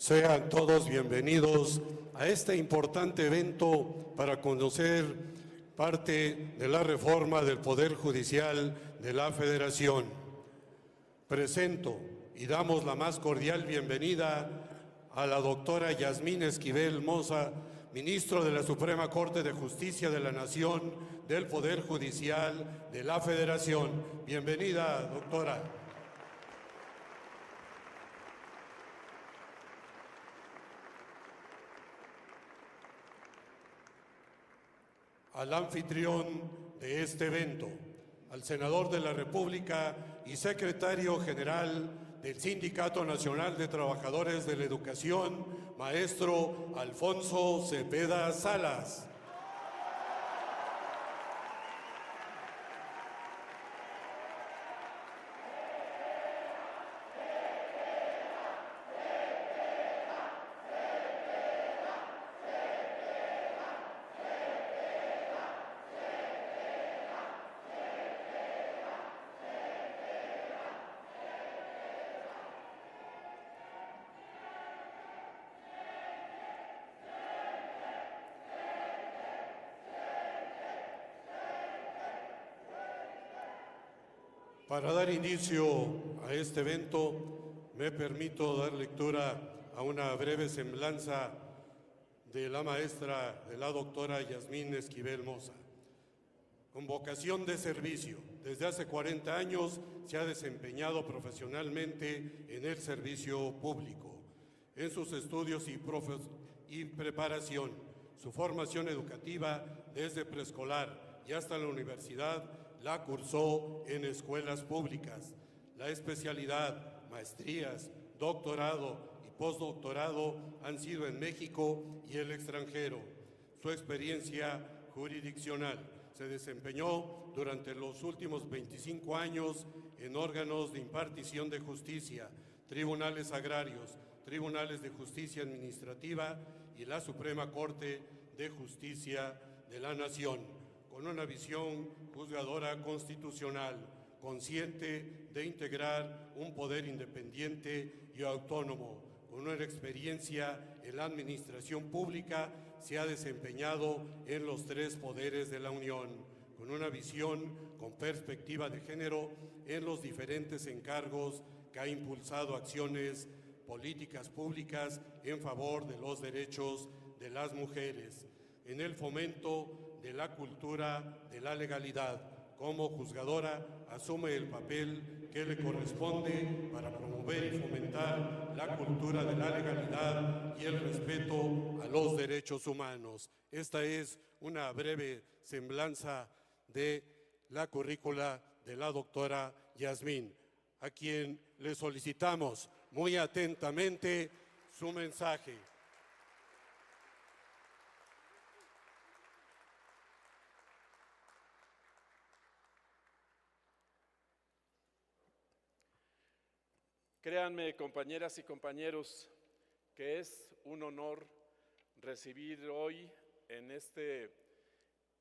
Sean todos bienvenidos a este importante evento para conocer parte de la reforma del Poder Judicial de la Federación. Presento y damos la más cordial bienvenida a la doctora Yasmín Esquivel Moza, ministro de la Suprema Corte de Justicia de la Nación del Poder Judicial de la Federación. Bienvenida, doctora. Al anfitrión de este evento, al senador de la República y secretario general del Sindicato Nacional de Trabajadores de la Educación, maestro Alfonso Cepeda Salas. Para dar inicio a este evento, me permito dar lectura a una breve semblanza de la maestra, de la doctora Yasmín Esquivel Moza. Con vocación de servicio, desde hace 40 años se ha desempeñado profesionalmente en el servicio público. En sus estudios y preparación, su formación educativa desde preescolar y hasta la universidad la cursó en escuelas públicas. La especialidad, maestrías, doctorado y postdoctorado han sido en México y el extranjero. Su experiencia jurisdiccional se desempeñó durante los últimos 25 años en órganos de impartición de justicia, tribunales agrarios, tribunales de justicia administrativa y la Suprema Corte de Justicia de la Nación, con una visión juzgadora constitucional, consciente de integrar un poder independiente y autónomo. Con una experiencia en la administración pública, se ha desempeñado en los 3 poderes de la Unión, con una visión con perspectiva de género en los diferentes encargos que ha impulsado acciones políticas públicas en favor de los derechos de las mujeres, en el fomento de la cultura de la legalidad. Como juzgadora, asume el papel que le corresponde para promover y fomentar la cultura de la legalidad y el respeto a los derechos humanos. Esta es una breve semblanza de la currícula de la doctora Yasmín, a quien le solicitamos muy atentamente su mensaje. Créanme, compañeras y compañeros, que es un honor recibir hoy en este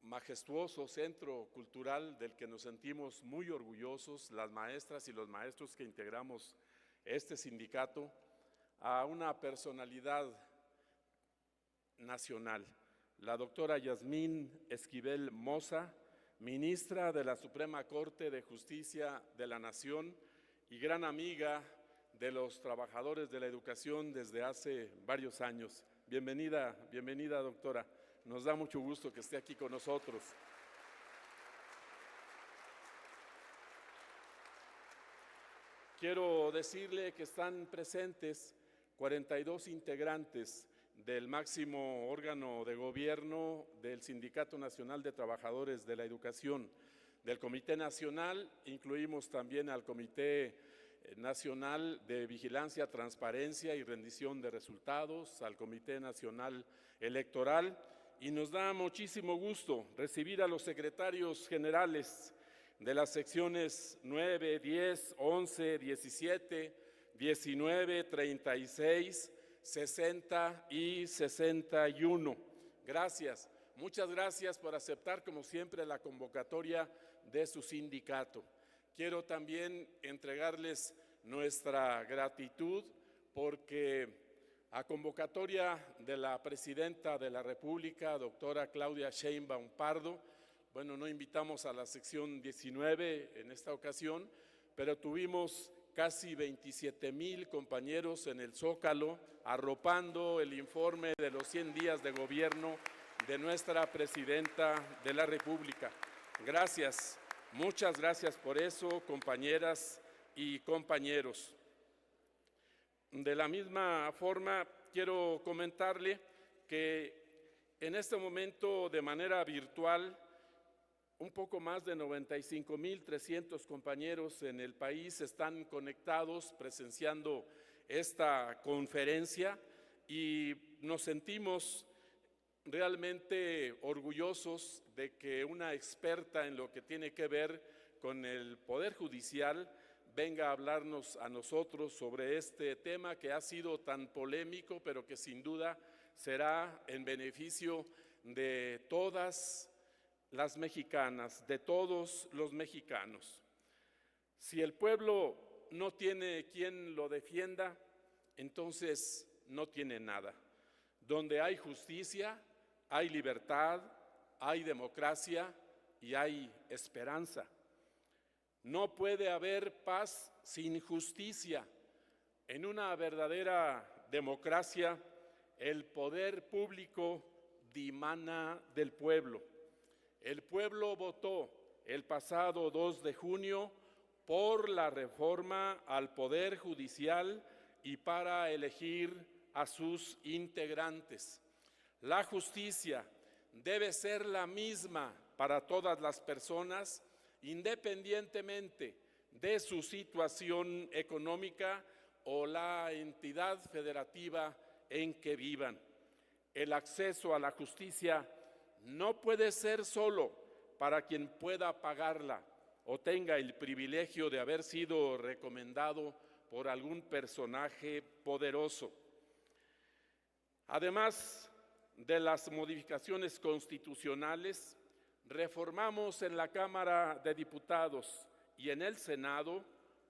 majestuoso centro cultural del que nos sentimos muy orgullosos, las maestras y los maestros que integramos este sindicato, a una personalidad nacional, la doctora Yasmín Esquivel Moza, ministra de la Suprema Corte de Justicia de la Nación y gran amiga de los trabajadores de la educación desde hace varios años. Bienvenida, bienvenida, doctora. Nos da mucho gusto que esté aquí con nosotros. Quiero decirle que están presentes 42 integrantes del máximo órgano de gobierno del Sindicato Nacional de Trabajadores de la Educación. Del Comité Nacional incluimos también al Comité Nacional de Vigilancia, Transparencia y Rendición de Resultados, al Comité Nacional Electoral, y nos da muchísimo gusto recibir a los secretarios generales de las secciones 9, 10, 11, 17, 19, 36, 60 y 61. Gracias, muchas gracias por aceptar como siempre la convocatoria de su sindicato. Quiero también entregarles nuestra gratitud porque A convocatoria de la Presidenta de la República, doctora Claudia Sheinbaum Pardo, bueno, no invitamos a la sección 19 en esta ocasión, pero tuvimos casi 27,000 compañeros en el Zócalo arropando el informe de los 100 días de gobierno de nuestra Presidenta de la República. Gracias, muchas gracias por eso, compañeras y compañeros. De la misma forma, quiero comentarle que en este momento, de manera virtual, un poco más de 95,300 compañeros en el país están conectados, presenciando esta conferencia, y nos sentimos realmente orgullosos de que una experta en lo que tiene que ver con el Poder Judicial venga a hablarnos a nosotros sobre este tema que ha sido tan polémico, pero que sin duda será en beneficio de todas las mexicanas, de todos los mexicanos. Si el pueblo no tiene quien lo defienda, entonces no tiene nada. Donde hay justicia, hay libertad, hay democracia y hay esperanza. No puede haber paz sin justicia. En una verdadera democracia, el poder público dimana del pueblo. El pueblo votó el pasado 2 de junio por la reforma al Poder Judicial y para elegir a sus integrantes. La justicia debe ser la misma para todas las personas, independientemente de su situación económica o la entidad federativa en que vivan. El acceso a la justicia no puede ser solo para quien pueda pagarla o tenga el privilegio de haber sido recomendado por algún personaje poderoso. Además de las modificaciones constitucionales, reformamos en la Cámara de Diputados y en el Senado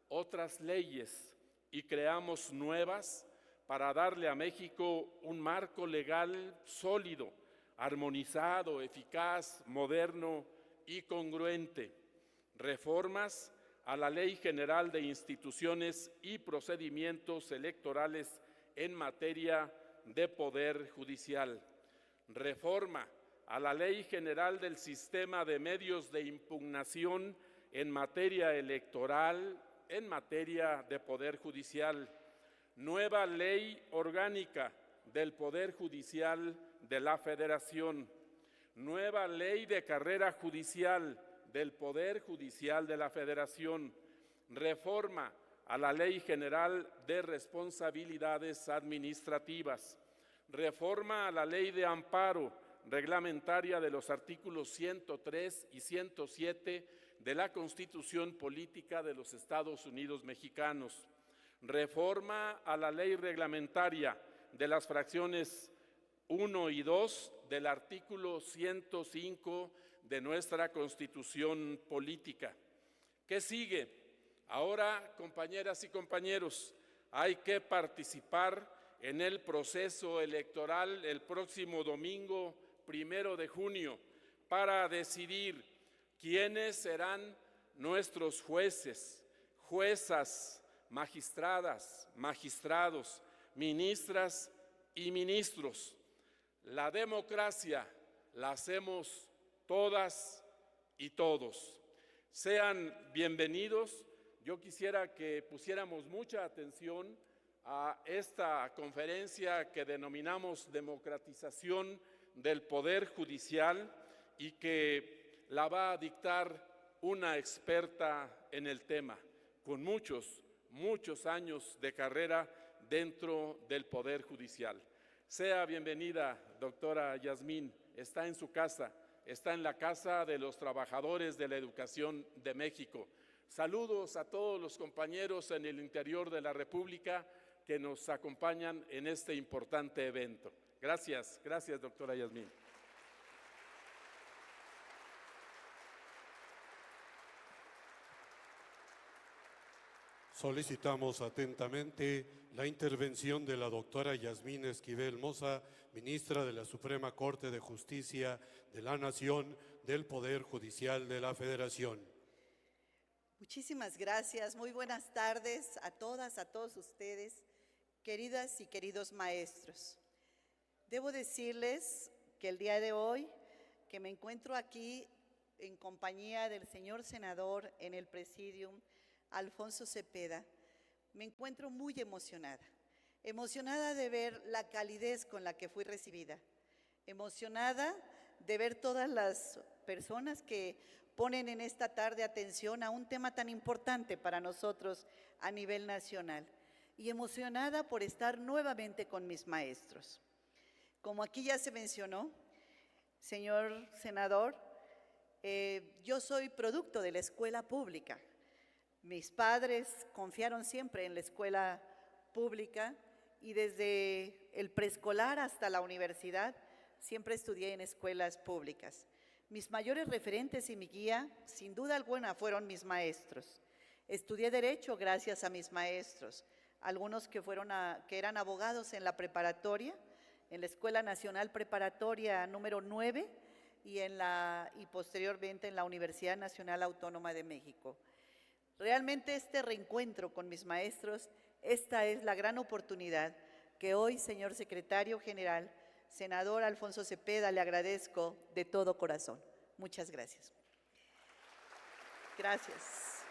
otras leyes y creamos nuevas para darle a México un marco legal sólido, armonizado, eficaz, moderno y congruente. Reformas a la Ley General de Instituciones y Procedimientos Electorales en materia de Poder Judicial. Reforma a la Ley General del Sistema de Medios de Impugnación en materia electoral, en materia de Poder Judicial. Nueva Ley Orgánica del Poder Judicial de la Federación. Nueva Ley de Carrera Judicial del Poder Judicial de la Federación. Reforma a la Ley General de Responsabilidades Administrativas. Reforma a la Ley de Amparo reglamentaria de los artículos 103 y 107 de la Constitución Política de los Estados Unidos Mexicanos. Reforma a la Ley Reglamentaria de las fracciones 1 y 2 del artículo 105 de nuestra Constitución Política. ¿Qué sigue? Ahora, compañeras y compañeros, hay que participar en el proceso electoral el próximo domingo 1 de junio para decidir quiénes serán nuestros jueces, juezas, magistradas, magistrados, ministras y ministros. La democracia la hacemos todas y todos. Sean bienvenidos. Yo quisiera que pusiéramos mucha atención a esta conferencia que denominamos Democratización del Poder Judicial y que la va a dictar una experta en el tema, con muchos años de carrera dentro del Poder Judicial. Sea bienvenida, doctora Yasmín, está en su casa, está en la Casa de los Trabajadores de la Educación de México. Saludos a todos los compañeros en el interior de la República que nos acompañan en este importante evento. Gracias, gracias, doctora Yasmín. Solicitamos atentamente la intervención de la doctora Yasmín Esquivel Moza, ministra de la Suprema Corte de Justicia de la Nación del Poder Judicial de la Federación. Muchísimas gracias. Muy buenas tardes a todas, a todos ustedes, queridas y queridos maestros. Debo decirles que el día de hoy, que me encuentro aquí en compañía del señor senador en el Presidium, Alfonso Cepeda, me encuentro muy emocionada de ver la calidez con la que fui recibida, emocionada de ver todas las personas que ponen en esta tarde atención a un tema tan importante para nosotros a nivel nacional, y emocionada por estar nuevamente con mis maestros. Como aquí ya se mencionó, señor senador, yo soy producto de la escuela pública. Mis padres confiaron siempre en la escuela pública y desde el preescolar hasta la universidad siempre estudié en escuelas públicas. Mis mayores referentes y mi guía, sin duda alguna, fueron mis maestros. Estudié Derecho gracias a mis maestros, algunos que eran abogados en la preparatoria, en la Escuela Nacional Preparatoria número 9 y posteriormente en la Universidad Nacional Autónoma de México. Realmente este reencuentro con mis maestros, esta es la gran oportunidad que hoy, señor secretario general, senador Alfonso Cepeda, le agradezco de todo corazón. Muchas gracias. Gracias.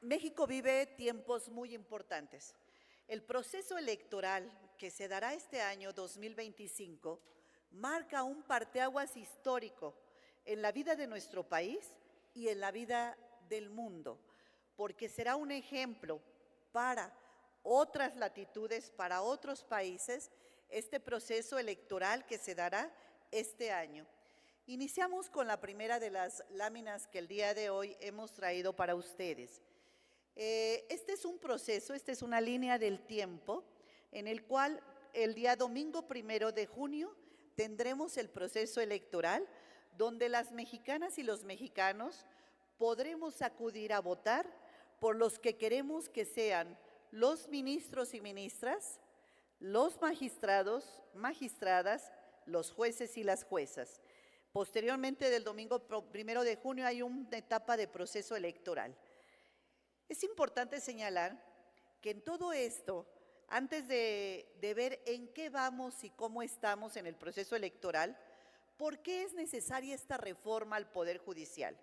México vive tiempos muy importantes. El proceso electoral que se dará este año 2025 marca un parteaguas histórico en la vida de nuestro país y en la vida del mundo, porque será un ejemplo para otras latitudes, para otros países, este proceso electoral que se dará este año. Iniciamos con la primera de las láminas que el día de hoy hemos traído para ustedes. Este es un proceso, esta es una línea del tiempo en el cual el día domingo 1 de junio tendremos el proceso electoral donde las mexicanas y los mexicanos podremos acudir a votar por los que queremos que sean los ministros y ministras, los magistrados, magistradas, los jueces y las juezas. Posteriormente del domingo 1 de junio hay una etapa de proceso electoral. Es importante señalar que en todo esto, antes de ver en qué vamos y cómo estamos en el proceso electoral, ¿por qué es necesaria esta reforma al Poder Judicial?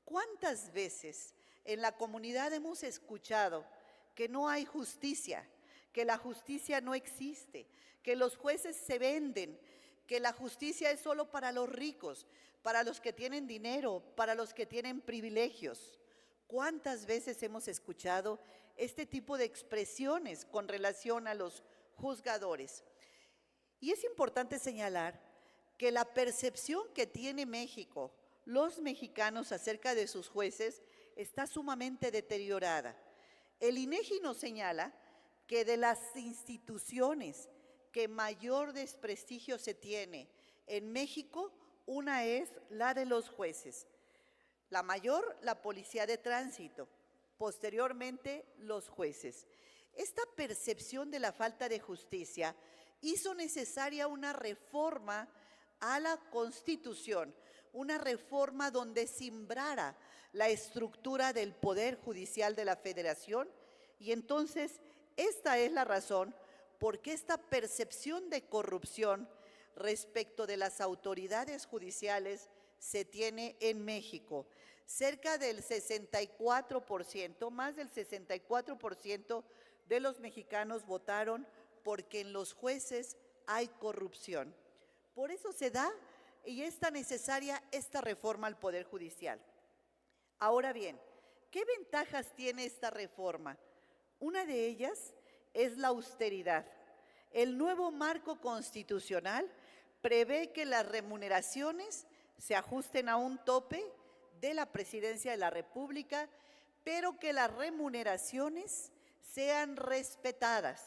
¿Cuántas veces en la comunidad hemos escuchado que no hay justicia, que la justicia no existe, que los jueces se venden, que la justicia es solo para los ricos, para los que tienen dinero, para los que tienen privilegios? ¿Cuántas veces hemos escuchado este tipo de expresiones con relación a los juzgadores? Y es importante señalar que la percepción que tiene México, los mexicanos acerca de sus jueces, está sumamente deteriorada. El INEGI nos señala que de las instituciones que mayor desprestigio se tiene en México, una es la de los jueces. La mayor, la Policía de Tránsito, posteriormente los jueces. Esta percepción de la falta de justicia hizo necesaria una reforma a la Constitución, una reforma donde simbrara la estructura del Poder Judicial de la Federación, y entonces esta es la razón por qué esta percepción de corrupción respecto de las autoridades judiciales se tiene en México. Cerca del 64%, más del 64% de los mexicanos votaron porque en los jueces hay corrupción. Por eso se da y es tan necesaria esta reforma al Poder Judicial. Ahora bien, ¿qué ventajas tiene esta reforma? Una de ellas es la austeridad. El nuevo marco constitucional prevé que las remuneraciones se ajusten a un tope de la Presidencia de la República, pero que las remuneraciones sean respetadas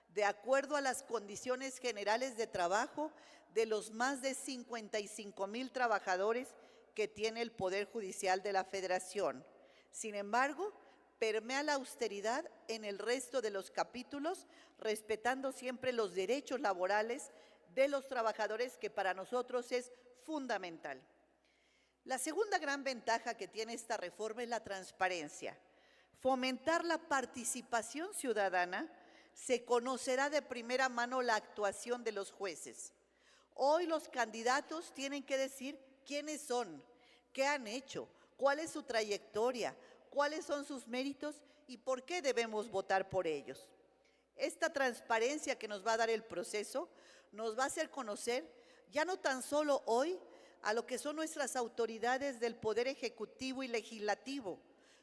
de acuerdo a las condiciones generales de trabajo de los más de 55,000 trabajadores que tiene el Poder Judicial de la Federación. Sin embargo, permea la austeridad en el resto de los capítulos, respetando siempre los derechos laborales de los trabajadores, que para nosotros es fundamental. La segunda gran ventaja que tiene esta reforma es la transparencia. Fomentar la participación ciudadana, se conocerá de primera mano la actuación de los jueces. Hoy los candidatos tienen que decir quiénes son, qué han hecho, cuál es su trayectoria, cuáles son sus méritos y por qué debemos votar por ellos. Esta transparencia que nos va a dar el proceso nos va a hacer conocer ya no tan solo hoy a lo que son nuestras autoridades del Poder Ejecutivo y Legislativo.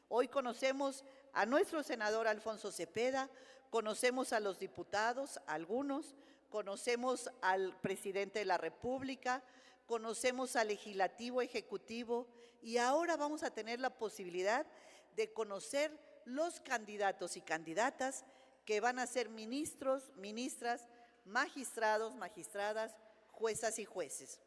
Hoy conocemos a nuestro senador Alfonso Cepeda, conocemos a los diputados, algunos, conocemos al presidente de la República, conocemos al Legislativo, Ejecutivo, y ahora vamos a tener la posibilidad de conocer los candidatos y candidatas que van a ser ministros, ministras, magistrados, magistradas, juezas y jueces.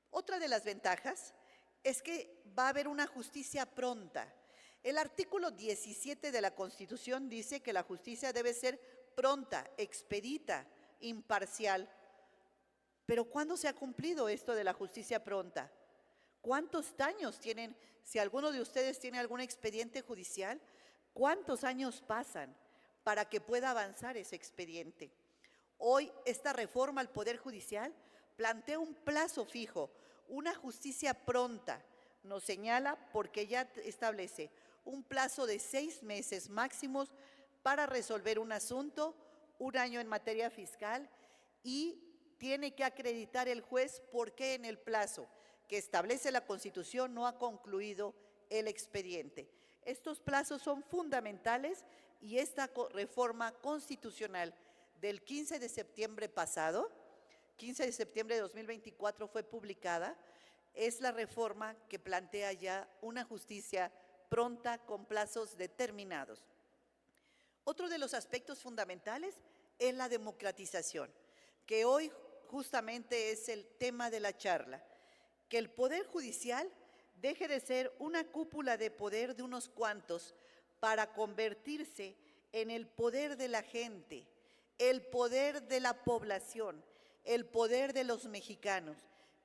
Otra de las ventajas es que va a haber una justicia pronta. El artículo 17 de la Constitución dice que la justicia debe ser pronta, expedita, imparcial. Pero ¿cuándo se ha cumplido esto de la justicia pronta? ¿Cuántos años tienen? Si alguno de ustedes tiene algún expediente judicial, ¿cuántos años pasan para que pueda avanzar ese expediente? Hoy esta reforma al Poder Judicial plantea un plazo fijo, una justicia pronta. Nos señala porque ya establece un plazo de 6 meses máximos para resolver un asunto, 1 año en materia fiscal, y tiene que acreditar el juez por qué en el plazo que establece la Constitución no ha concluido el expediente. Estos plazos son fundamentales y esta reforma constitucional del 15 de septiembre pasado, 15 de septiembre de 2024 fue publicada, es la reforma que plantea ya una justicia pronta con plazos determinados. Otro de los aspectos fundamentales es la democratización, que hoy justamente es el tema de la charla, que el Poder Judicial deje de ser una cúpula de poder de unos cuantos para convertirse en el poder de la gente, el poder de la población, el poder de los mexicanos,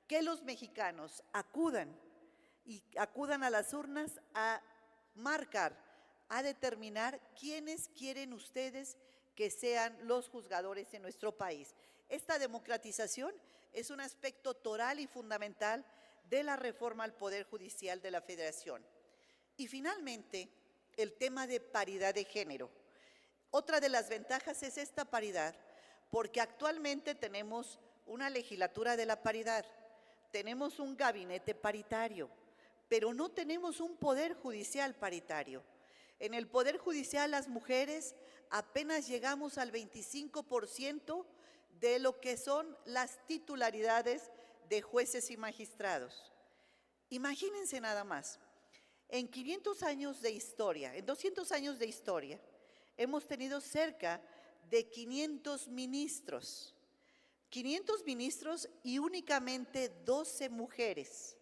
que los mexicanos acudan a las urnas a marcar, a determinar quiénes quieren ustedes que sean los juzgadores en nuestro país. Esta democratización es un aspecto toral y fundamental de la reforma al Poder Judicial de la Federación. Y finalmente, el tema de paridad de género. Otra de las ventajas es esta paridad, porque actualmente tenemos una legislatura de la paridad, tenemos un gabinete paritario, pero no tenemos un poder judicial paritario. En el Poder Judicial las mujeres apenas llegamos al 25% de lo que son las titularidades de jueces y magistrados. Imagínense nada más, en 500 años de historia, en 200 años de historia, hemos tenido cerca de 500 ministros y únicamente 12 mujeres.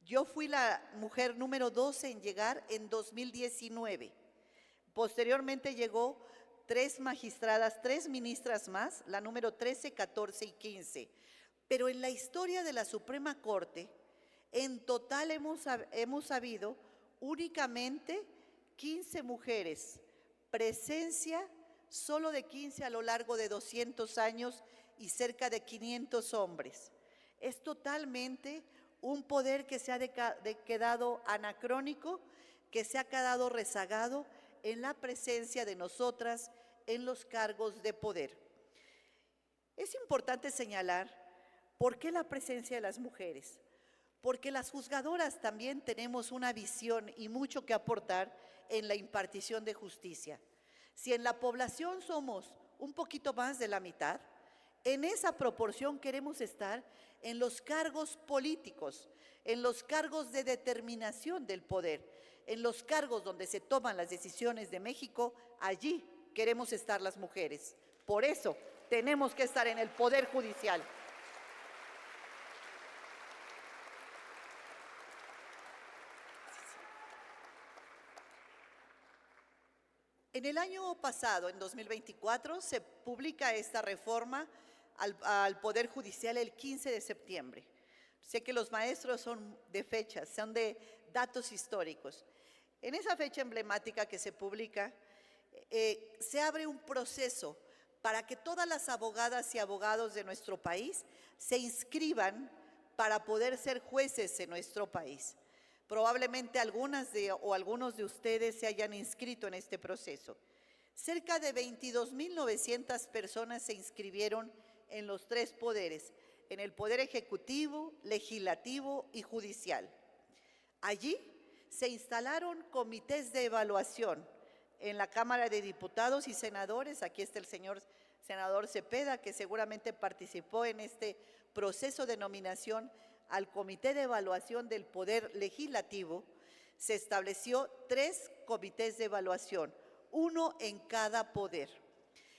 Yo fui la mujer número 12 en llegar en 2019. Posteriormente llegó 3 magistradas, 3 ministras más, la número 13, 14 y 15. Pero en la historia de la Suprema Corte, en total hemos habido únicamente 15 mujeres, presencia solo de 15 a lo largo de 200 años y cerca de 500 hombres. Es totalmente un poder que se ha quedado anacrónico, que se ha quedado rezagado en la presencia de nosotras en los cargos de poder. Es importante señalar por qué la presencia de las mujeres, porque las juzgadoras también tenemos una visión y mucho que aportar en la impartición de justicia. Si en la población somos un poquito más de la mitad, en esa proporción queremos estar en los cargos políticos, en los cargos de determinación del poder, en los cargos donde se toman las decisiones de México, allí queremos estar las mujeres. Por eso tenemos que estar en el Poder Judicial. En el año pasado, en 2024, se publica esta reforma al Poder Judicial el 15 de septiembre. Sé que los maestros son de fechas, son de datos históricos. En esa fecha emblemática que se publica, se abre un proceso para que todas las abogadas y abogados de nuestro país se inscriban para poder ser jueces en nuestro país. Probablemente algunos de ustedes se hayan inscrito en este proceso. Cerca de 22.900 personas se inscribieron en los tres poderes, en el Poder Ejecutivo, Legislativo y Judicial. Allí se instalaron comités de evaluación en la Cámara de Diputados y Senadores. Aquí está el señor senador Cepeda, que seguramente participó en este proceso de nominación al Comité de Evaluación del Poder Legislativo. Se estableció 3 comités de evaluación, uno en cada poder.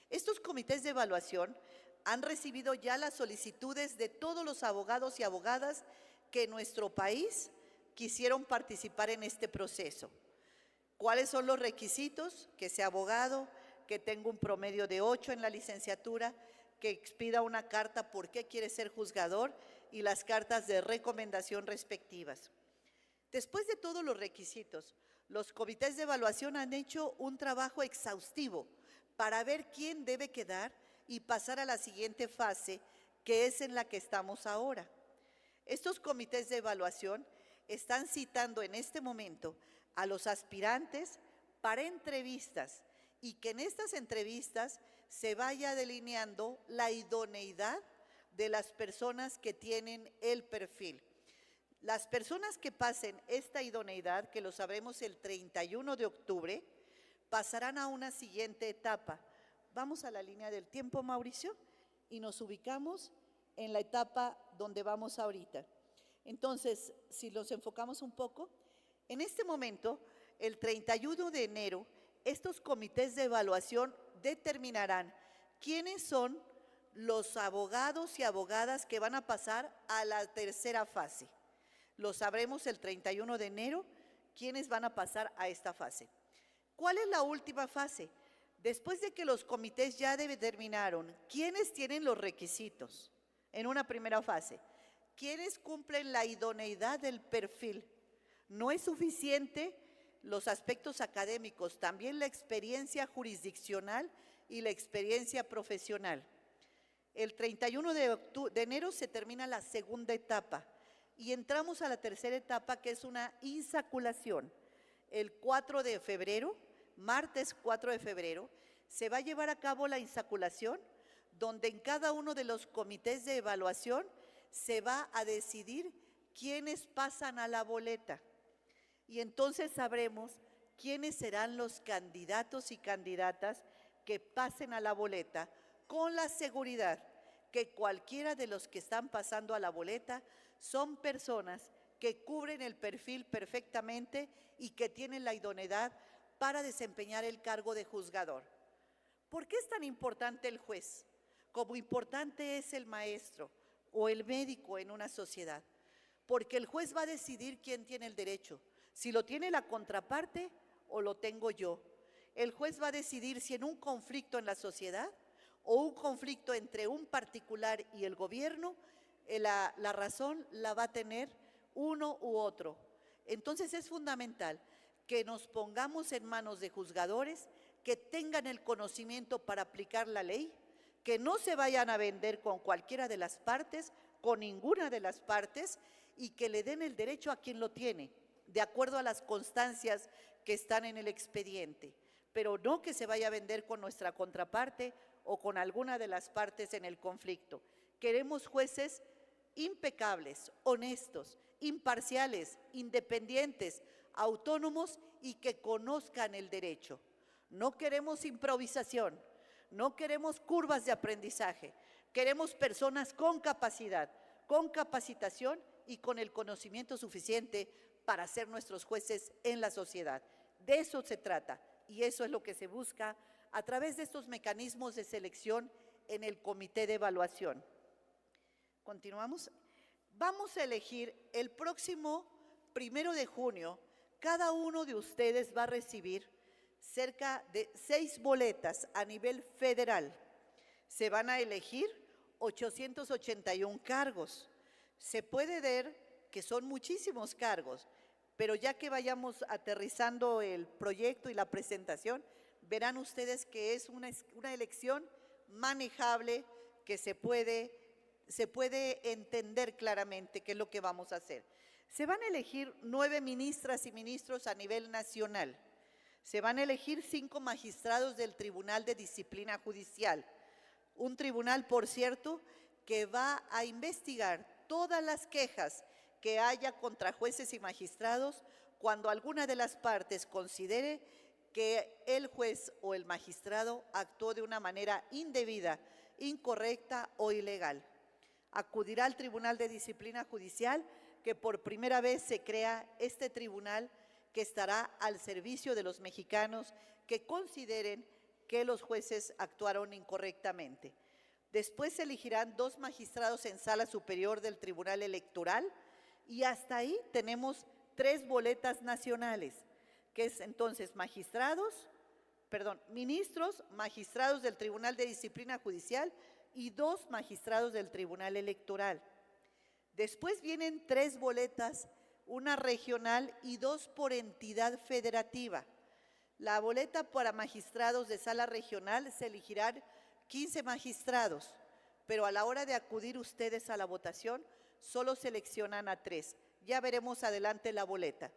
Estos comités de evaluación han recibido ya las solicitudes de todos los abogados y abogadas que en nuestro país quisieron participar en este proceso. ¿Cuáles son los requisitos? Que sea abogado, que tenga un promedio de 8 en la licenciatura, que expida una carta por qué quiere ser juzgador y las cartas de recomendación respectivas. Después de todos los requisitos, los comités de evaluación han hecho un trabajo exhaustivo para ver quién debe quedar y pasar a la siguiente fase, que es en la que estamos ahora. Estos comités de evaluación están citando en este momento a los aspirantes para entrevistas y que en estas entrevistas se vaya delineando la idoneidad de las personas que tienen el perfil. Las personas que pasen esta idoneidad, que lo sabremos el 31 de octubre, pasarán a una siguiente etapa. Vamos a la línea del tiempo, Mauricio, y nos ubicamos en la etapa donde vamos ahorita. Entonces, si los enfocamos un poco, en este momento, el 31 de enero, estos comités de evaluación determinarán quiénes son los abogados y abogadas que van a pasar a la tercera fase. Lo sabremos el 31 de enero, quiénes van a pasar a esta fase. ¿Cuál es la última fase? Después de que los comités ya determinaron quiénes tienen los requisitos en una primera fase, quiénes cumplen la idoneidad del perfil, no es suficiente los aspectos académicos, también la experiencia jurisdiccional y la experiencia profesional. El 31 de enero se termina la segunda etapa y entramos a la tercera etapa, que es una insaculación. El 4 de febrero, martes 4 de febrero, se va a llevar a cabo la insaculación, donde en cada uno de los comités de evaluación se va a decidir quiénes pasan a la boleta. Y entonces sabremos quiénes serán los candidatos y candidatas que pasen a la boleta, con la seguridad que cualquiera de los que están pasando a la boleta son personas que cubren el perfil perfectamente y que tienen la idoneidad para desempeñar el cargo de juzgador. ¿Por qué es tan importante el juez? Como importante es el maestro o el médico en una sociedad, porque el juez va a decidir quién tiene el derecho, si lo tiene la contraparte o lo tengo yo. El juez va a decidir si en un conflicto en la sociedad o un conflicto entre un particular y el gobierno, la razón la va a tener uno u otro. Entonces es fundamental que nos pongamos en manos de juzgadores que tengan el conocimiento para aplicar la ley, que no se vayan a vender con cualquiera de las partes, con ninguna de las partes, y que le den el derecho a quien lo tiene, de acuerdo a las constancias que están en el expediente, pero no que se vaya a vender con nuestra contraparte o con alguna de las partes en el conflicto. Queremos jueces impecables, honestos, imparciales, independientes, autónomos y que conozcan el derecho. No queremos improvisación, no queremos curvas de aprendizaje, queremos personas con capacidad, con capacitación y con el conocimiento suficiente para ser nuestros jueces en la sociedad. De eso se trata y eso es lo que se busca a través de estos mecanismos de selección en el comité de evaluación. Continuamos. Vamos a elegir el próximo 1 de junio. Cada uno de ustedes va a recibir cerca de 6 boletas a nivel federal. Se van a elegir 881 cargos. Se puede ver que son muchísimos cargos, pero ya que vayamos aterrizando el proyecto y la presentación, verán ustedes que es una elección manejable, que se puede entender claramente qué es lo que vamos a hacer. Se van a elegir 9 ministras y ministros a nivel nacional. Se van a elegir 5 magistrados del Tribunal de Disciplina Judicial. Un tribunal, por cierto, que va a investigar todas las quejas que haya contra jueces y magistrados cuando alguna de las partes considere que el juez o el magistrado actuó de una manera indebida, incorrecta o ilegal. Acudirá al Tribunal de Disciplina Judicial, que por primera vez se crea este tribunal que estará al servicio de los mexicanos que consideren que los jueces actuaron incorrectamente. Después se elegirán 2 magistrados en sala superior del Tribunal Electoral y hasta ahí tenemos 3 boletas nacionales, que es entonces ministros, magistrados del Tribunal de Disciplina Judicial y 2 magistrados del Tribunal Electoral. Después vienen 3 boletas, una regional y 2 por entidad federativa. La boleta para magistrados de sala regional se elegirán 15 magistrados, pero a la hora de acudir ustedes a la votación, solo seleccionan a 3. Ya veremos adelante la boleta.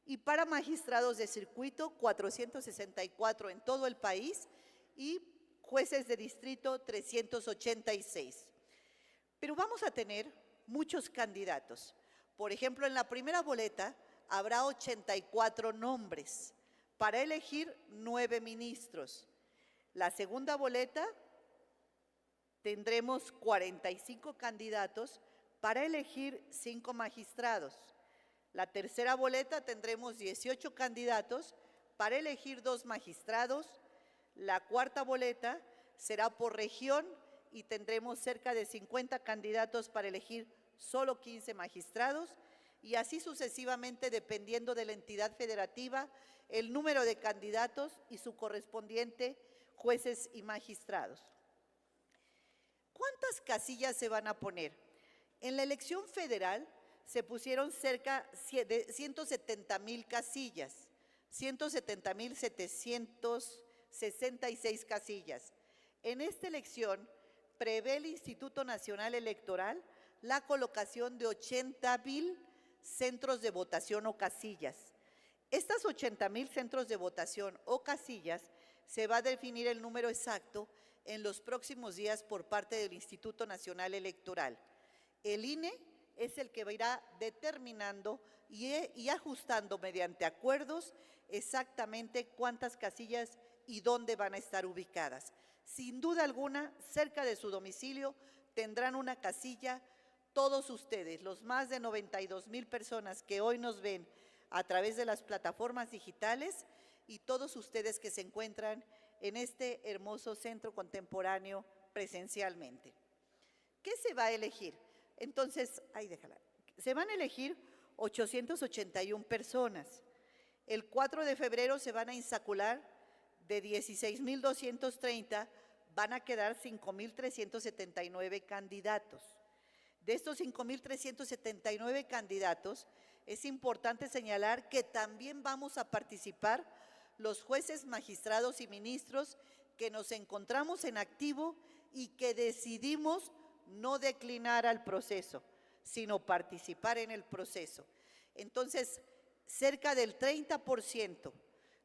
Y para magistrados de circuito, 464 en todo el país y jueces de distrito, 386. Pero vamos a tener muchos candidatos. Por ejemplo, en la primera boleta habrá 84 nombres para elegir 9 ministros. La segunda boleta tendremos 45 candidatos para elegir 5 magistrados. La tercera boleta tendremos 18 candidatos para elegir 2 magistrados. La cuarta boleta será por región y tendremos cerca de 50 candidatos para elegir solo 15 magistrados y así sucesivamente dependiendo de la entidad federativa, el número de candidatos y su correspondiente jueces y magistrados. ¿Cuántas casillas se van a poner? En la elección federal se pusieron cerca de 170,000 casillas, 170,766 casillas. En esta elección prevé el Instituto Nacional Electoral la colocación de 80,000 centros de votación o casillas. Estas 80,000 centros de votación o casillas se va a definir el número exacto en los próximos días por parte del Instituto Nacional Electoral. El INE es el que irá determinando y ajustando mediante acuerdos exactamente cuántas casillas y dónde van a estar ubicadas. Sin duda alguna, cerca de su domicilio tendrán una casilla todos ustedes, los más de 92,000 personas que hoy nos ven a través de las plataformas digitales y todos ustedes que se encuentran en este hermoso centro contemporáneo presencialmente. ¿Qué se va a elegir? Entonces, se van a elegir 881 personas. El 4 de febrero se van a insacular de 16,230, van a quedar 5,379 candidatos. De estos 5,379 candidatos, es importante señalar que también vamos a participar los jueces, magistrados y ministros que nos encontramos en activo y que decidimos no declinar al proceso, sino participar en el proceso. Entonces, cerca del 30%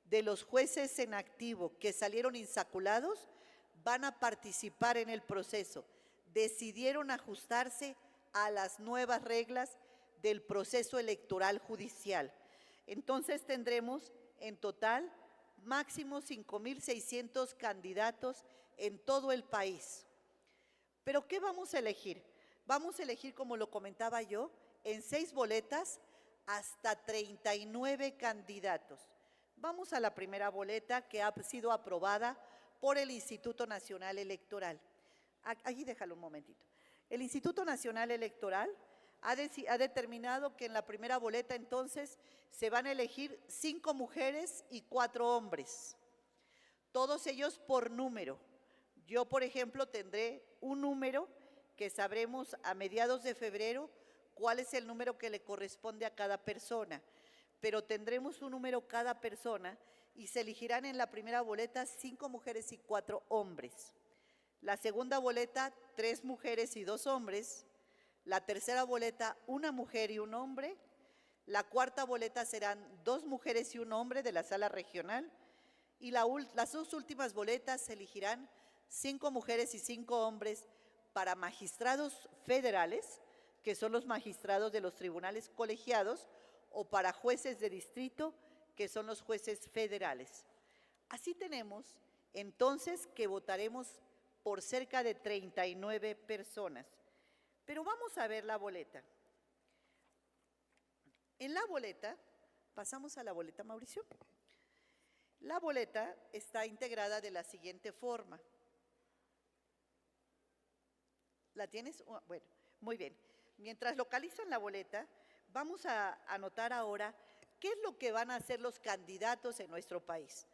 de los jueces en activo que salieron insaculados van a participar en el proceso. Decidieron ajustarse a las nuevas reglas del proceso electoral judicial. Entonces tendremos en total máximo 5,600 candidatos en todo el país. ¿Pero qué vamos a elegir? Vamos a elegir, como lo comentaba yo, en 6 boletas hasta 39 candidatos. Vamos a la primera boleta que ha sido aprobada por el Instituto Nacional Electoral. Allí déjalo un momentito. El Instituto Nacional Electoral ha determinado que en la primera boleta entonces se van a elegir 5 mujeres y 4 hombres, todos ellos por número. Yo, por ejemplo, tendré un número que sabremos a mediados de febrero cuál es el número que le corresponde a cada persona, pero tendremos un número cada persona y se elegirán en la primera boleta 5 mujeres y 4 hombres. La segunda boleta, 3 mujeres y 2 hombres. La tercera boleta, 1 mujer y 1 hombre. La cuarta boleta serán 2 mujeres y 1 hombre de la sala regional. Y las 2 últimas boletas se elegirán 5 mujeres y 5 hombres para magistrados federales, que son los magistrados de los tribunales colegiados, o para jueces de distrito, que son los jueces federales. Así tenemos entonces que votaremos por cerca de 39 personas. Pero vamos a ver la boleta. En la boleta, pasamos a la boleta, Mauricio. La boleta está integrada de la siguiente forma. ¿La tienes? Bueno, muy bien. Mientras localizan la boleta, vamos a anotar ahora qué es lo que van a hacer los candidatos en nuestro país.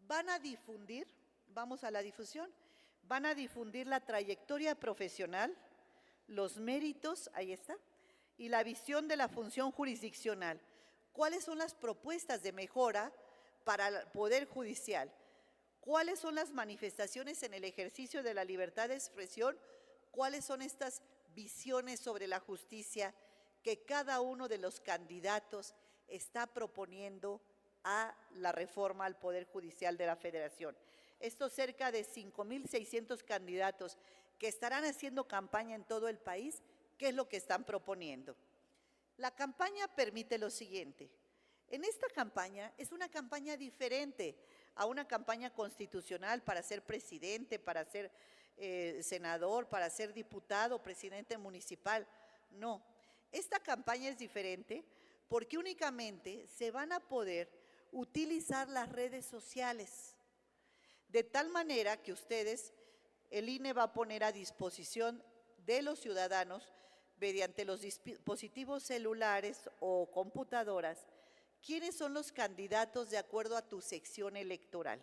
Van a difundir, vamos a la difusión, van a difundir la trayectoria profesional, los méritos, ahí está, y la visión de la función jurisdiccional. ¿Cuáles son las propuestas de mejora para el Poder Judicial? ¿Cuáles son las manifestaciones en el ejercicio de la libertad de expresión? ¿Cuáles son estas visiones sobre la justicia que cada uno de los candidatos está proponiendo a la reforma al Poder Judicial de la Federación? Estos cerca de 5,600 candidatos que estarán haciendo campaña en todo el país, ¿qué es lo que están proponiendo? La campaña permite lo siguiente. En esta campaña es una campaña diferente a una campaña constitucional para ser presidente, para ser senador, para ser diputado, presidente municipal. No, esta campaña es diferente porque únicamente se van a poder utilizar las redes sociales, de tal manera que ustedes, el INE va a poner a disposición de los ciudadanos, mediante los dispositivos celulares o computadoras, quiénes son los candidatos de acuerdo a tu sección electoral.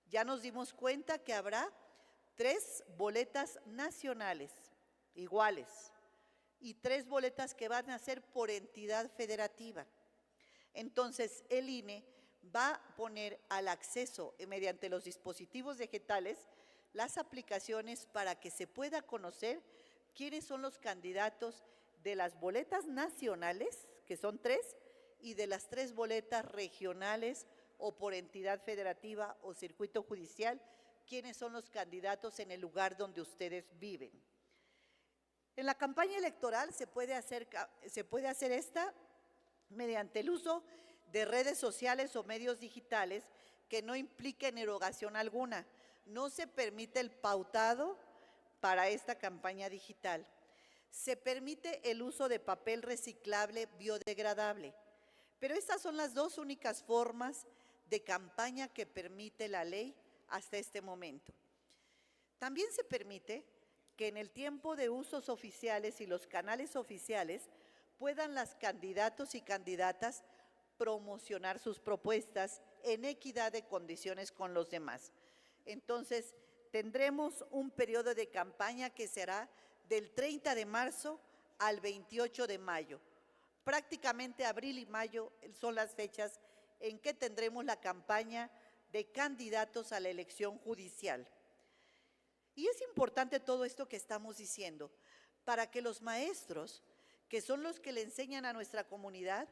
Ya nos dimos cuenta que habrá 3 boletas nacionales iguales y 3 boletas que van a ser por entidad federativa. Entonces, el INE va a poner al acceso mediante los dispositivos digitales las aplicaciones para que se pueda conocer quiénes son los candidatos de las boletas nacionales, que son 3, y de las 3 boletas regionales o por entidad federativa o circuito judicial, quiénes son los candidatos en el lugar donde ustedes viven. En la campaña electoral se puede hacer esta mediante el uso de redes sociales o medios digitales que no impliquen erogación alguna. No se permite el pautado para esta campaña digital. Se permite el uso de papel reciclable biodegradable, pero estas son las 2 únicas formas de campaña que permite la ley hasta este momento. También se permite que en el tiempo de usos oficiales y los canales oficiales puedan los candidatos y candidatas promocionar sus propuestas en equidad de condiciones con los demás. Entonces, tendremos un periodo de campaña que será del 30 de marzo al 28 de mayo. Prácticamente abril y mayo son las fechas en que tendremos la campaña de candidatos a la elección judicial. Y es importante todo esto que estamos diciendo, para que los maestros, que son los que le enseñan a nuestra comunidad,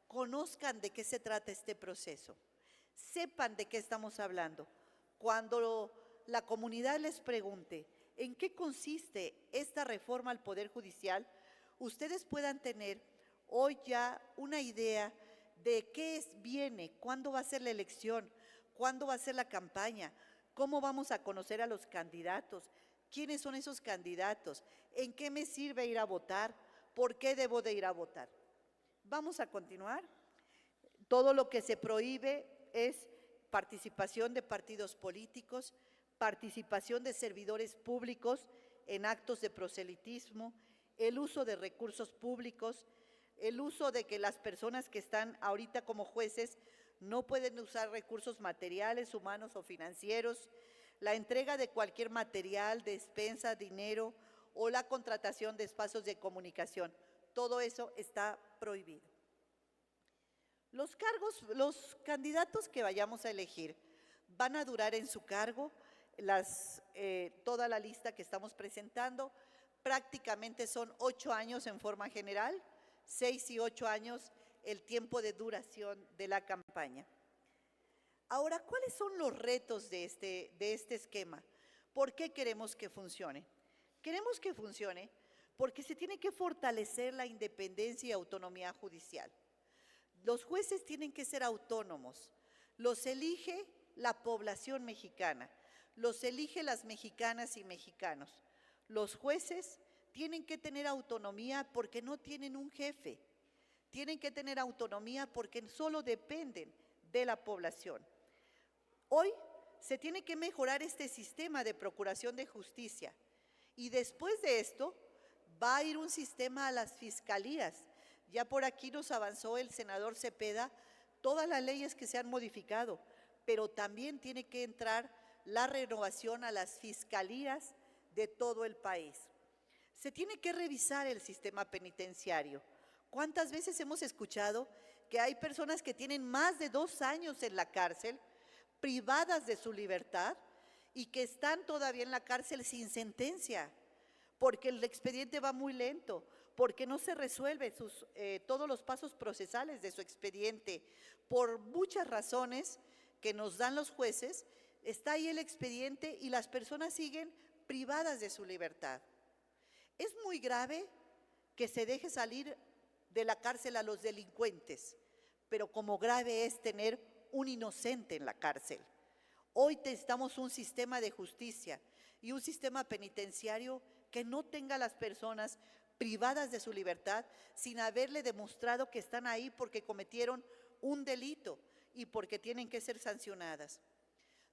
conozcan de qué se trata este proceso, sepan de qué estamos hablando. Cuando la comunidad les pregunte en qué consiste esta reforma al Poder Judicial, ustedes puedan tener hoy ya una idea de qué viene, cuándo va a ser la elección, cuándo va a ser la campaña, cómo vamos a conocer a los candidatos, quiénes son esos candidatos, en qué me sirve ir a votar, por qué debo de ir a votar. Vamos a continuar. Todo lo que se prohíbe es participación de partidos políticos, participación de servidores públicos en actos de proselitismo, el uso de recursos públicos, el uso de que las personas que están ahorita como jueces no pueden usar recursos materiales, humanos o financieros, la entrega de cualquier material, despensa, dinero o la contratación de espacios de comunicación. Todo eso está prohibido. Los candidatos que vayamos a elegir van a durar en su cargo toda la lista que estamos presentando. Prácticamente son 8 años en forma general, 6 y 8 años el tiempo de duración de la campaña. Ahora, ¿cuáles son los retos de este esquema? ¿Por qué queremos que funcione? Queremos que funcione porque se tiene que fortalecer la independencia y autonomía judicial. Los jueces tienen que ser autónomos, los elige la población mexicana, los elige las mexicanas y mexicanos. Los jueces tienen que tener autonomía porque no tienen un jefe, tienen que tener autonomía porque solo dependen de la población. Hoy se tiene que mejorar este sistema de procuración de justicia y después de esto va a ir un sistema a las fiscalías. Ya por aquí nos avanzó el senador Cepeda todas las leyes que se han modificado, pero también tiene que entrar la renovación a las fiscalías de todo el país. Se tiene que revisar el sistema penitenciario. ¿Cuántas veces hemos escuchado que hay personas que tienen más de 2 años en la cárcel, privadas de su libertad y que están todavía en la cárcel sin sentencia, porque el expediente va muy lento, porque no se resuelven todos los pasos procesales de su expediente? Por muchas razones que nos dan los jueces, está ahí el expediente y las personas siguen privadas de su libertad. Es muy grave que se deje salir de la cárcel a los delincuentes, pero como grave es tener un inocente en la cárcel. Hoy necesitamos un sistema de justicia y un sistema penitenciario que no tenga a las personas privadas de su libertad sin haberle demostrado que están ahí porque cometieron un delito y porque tienen que ser sancionadas.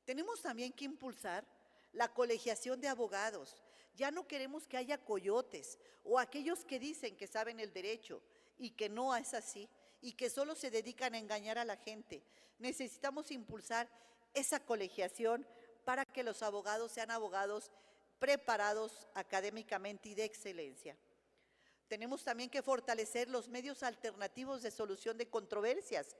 Tenemos también que impulsar la colegiación de abogados. Ya no queremos que haya coyotes o aquellos que dicen que saben el derecho y que no es así y que solo se dedican a engañar a la gente. Necesitamos impulsar esa colegiación para que los abogados sean abogados preparados académicamente y de excelencia. Tenemos también que fortalecer los medios alternativos de solución de controversias.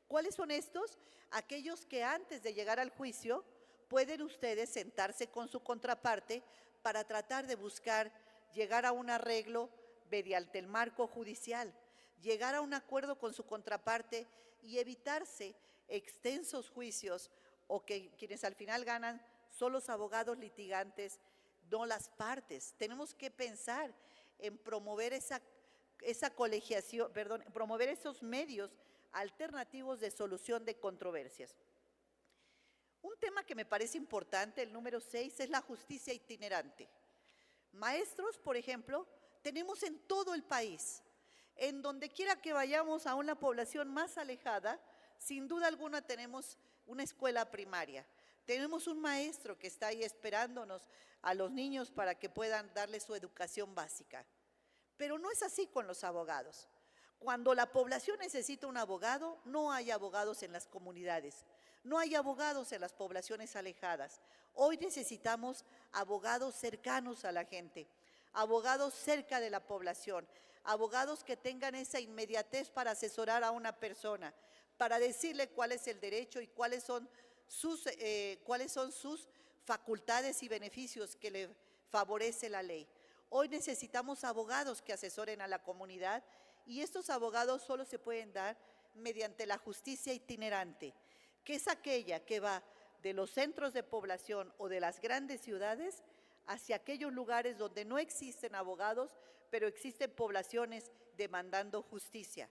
¿Cuáles son estos? Aquellos que antes de llegar al juicio pueden ustedes sentarse con su contraparte para tratar de buscar llegar a un arreglo mediante el marco judicial, llegar a un acuerdo con su contraparte y evitarse extensos juicios o que quienes al final ganan son los abogados litigantes, no las partes. Tenemos que pensar en promover esa colegiación, promover esos medios alternativos de solución de controversias. Un tema que me parece importante, el número 6, es la justicia itinerante. Maestros, por ejemplo, tenemos en todo el país. En donde quiera que vayamos a una población más alejada, sin duda alguna tenemos una escuela primaria. Tenemos un maestro que está ahí esperándonos a los niños para que puedan darle su educación básica. Pero no es así con los abogados. Cuando la población necesita un abogado, no hay abogados en las comunidades, no hay abogados en las poblaciones alejadas. Hoy necesitamos abogados cercanos a la gente, abogados cerca de la población, abogados que tengan esa inmediatez para asesorar a una persona, para decirle cuál es el derecho y cuáles son sus facultades y beneficios que le favorece la ley. Hoy necesitamos abogados que asesoren a la comunidad y estos abogados solo se pueden dar mediante la justicia itinerante, que es aquella que va de los centros de población o de las grandes ciudades hacia aquellos lugares donde no existen abogados, pero existen poblaciones demandando justicia.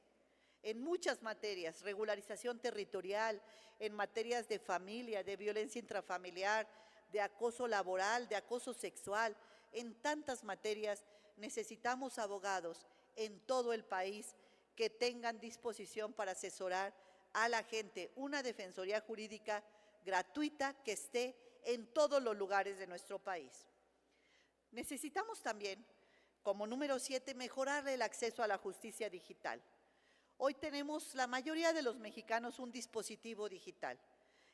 En muchas materias, regularización territorial, en materias de familia, de violencia intrafamiliar, de acoso laboral, de acoso sexual, en tantas materias necesitamos abogados en todo el país que tengan disposición para asesorar a la gente, una defensoría jurídica gratuita que esté en todos los lugares de nuestro país. Necesitamos también como número 7, mejorar el acceso a la justicia digital. Hoy tenemos la mayoría de los mexicanos un dispositivo digital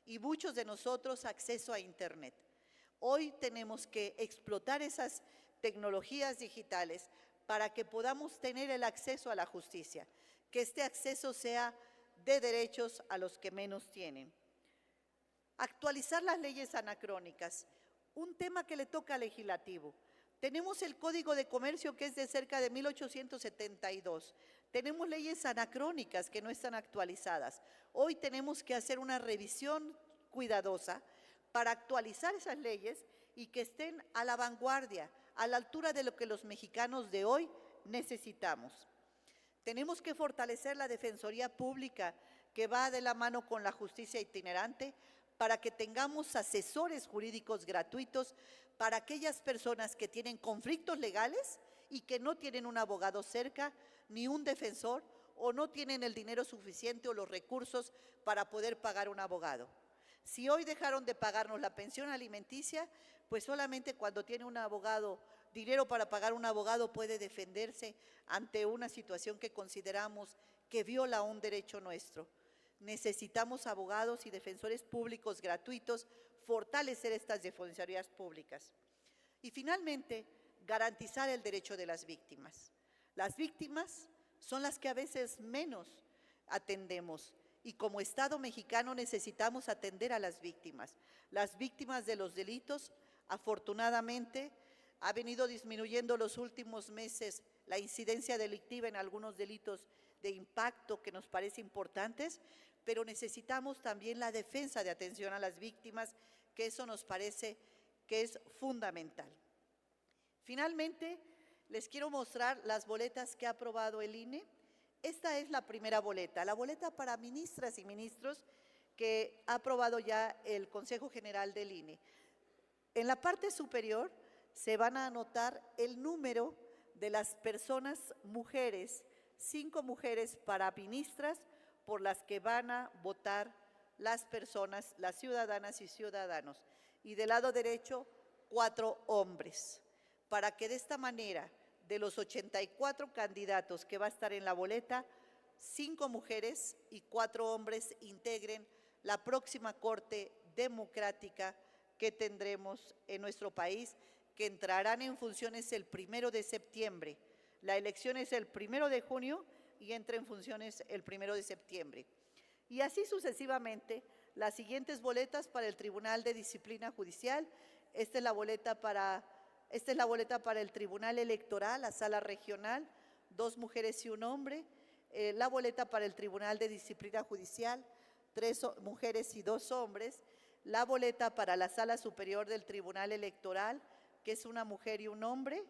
y muchos de nosotros acceso a Internet. Hoy tenemos que explotar esas tecnologías digitales para que podamos tener el acceso a la justicia, que este acceso sea de derechos a los que menos tienen. Actualizar las leyes anacrónicas, un tema que le toca al legislativo. Tenemos el Código de Comercio que es de cerca de 1872. Tenemos leyes anacrónicas que no están actualizadas. Hoy tenemos que hacer una revisión cuidadosa para actualizar esas leyes y que estén a la vanguardia, a la altura de lo que los mexicanos de hoy necesitamos. Tenemos que fortalecer la Defensoría Pública que va de la mano con la justicia itinerante para que tengamos asesores jurídicos gratuitos para aquellas personas que tienen conflictos legales y que no tienen un abogado cerca, ni un defensor, o no tienen el dinero suficiente o los recursos para poder pagar un abogado. Si hoy dejaron de pagarnos la pensión alimenticia, pues solamente cuando tiene un abogado, dinero para pagar un abogado, puede defenderse ante una situación que consideramos que viola un derecho nuestro. Necesitamos abogados y defensores públicos gratuitos, fortalecer estas defensorías públicas. Y finalmente, garantizar el derecho de las víctimas. Las víctimas son las que a veces menos atendemos y como Estado mexicano necesitamos atender a las víctimas. Las víctimas de los delitos, afortunadamente, ha venido disminuyendo los últimos meses la incidencia delictiva en algunos delitos de impacto que nos parece importantes, pero necesitamos también la defensa de atención a las víctimas, que eso nos parece que es fundamental. Finalmente, les quiero mostrar las boletas que ha aprobado el INE. Esta es la primera boleta, la boleta para ministras y ministros que ha aprobado ya el Consejo General del INE. En la parte superior se van a anotar el número de las personas mujeres, 5 mujeres para ministras por las que van a votar las personas, las ciudadanas y ciudadanos. Y del lado derecho, 4 hombres, para que de esta manera, de los 84 candidatos que va a estar en la boleta, 5 mujeres y 4 hombres integren la próxima Corte Democrática que tendremos en nuestro país, que entrarán en funciones el 1 de septiembre. La elección es el 1 de junio y entra en funciones el 1 de septiembre. Y así sucesivamente, las siguientes boletas para el Tribunal de Disciplina Judicial. Esta es la boleta para el Tribunal Electoral, la Sala Regional, 2 mujeres y 1 hombre. La boleta para el Tribunal de Disciplina Judicial, 3 mujeres y 2 hombres. La boleta para la Sala Superior del Tribunal Electoral, que es 1 mujer y 1 hombre.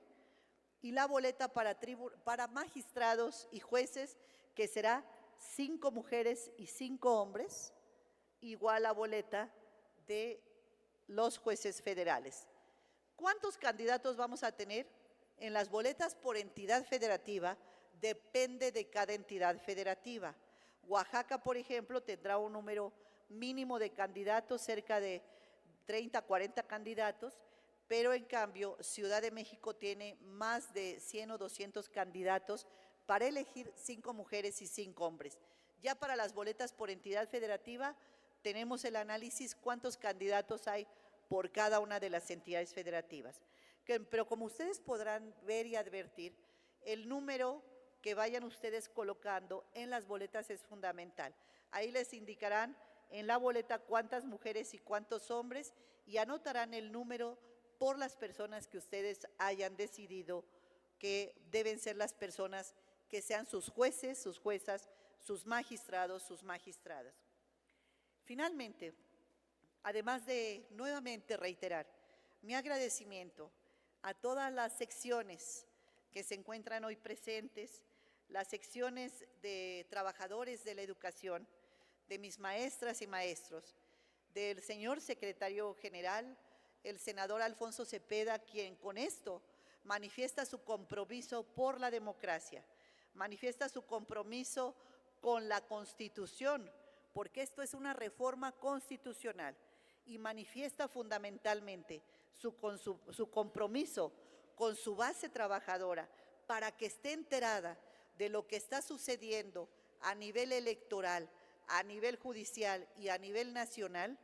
Y la boleta para magistrados y jueces, que será 5 mujeres y 5 hombres, igual la boleta de los jueces federales. ¿Cuántos candidatos vamos a tener? En las boletas por entidad federativa depende de cada entidad federativa. Oaxaca, por ejemplo, tendrá un número mínimo de candidatos, cerca de 30, 40 candidatos, pero en cambio Ciudad de México tiene más de 100 o 200 candidatos para elegir 5 mujeres y 5 hombres. Ya para las boletas por entidad federativa tenemos el análisis cuántos candidatos hay por cada una de las entidades federativas. Pero como ustedes podrán ver y advertir, el número que vayan ustedes colocando en las boletas es fundamental. Ahí les indicarán en la boleta cuántas mujeres y cuántos hombres y anotarán el número por las personas que ustedes hayan decidido que deben ser las personas que sean sus jueces, sus juezas, sus magistrados, sus magistradas. Finalmente, además de nuevamente reiterar mi agradecimiento a todas las secciones que se encuentran hoy presentes, las secciones de trabajadores de la educación, de mis maestras y maestros, del señor secretario general, el senador Alfonso Cepeda, quien con esto manifiesta su compromiso por la democracia, manifiesta su compromiso con la Constitución, porque esto es una reforma constitucional, y manifiesta fundamentalmente su compromiso con su base trabajadora para que esté enterada de lo que está sucediendo a nivel electoral, a nivel judicial y a nivel nacional,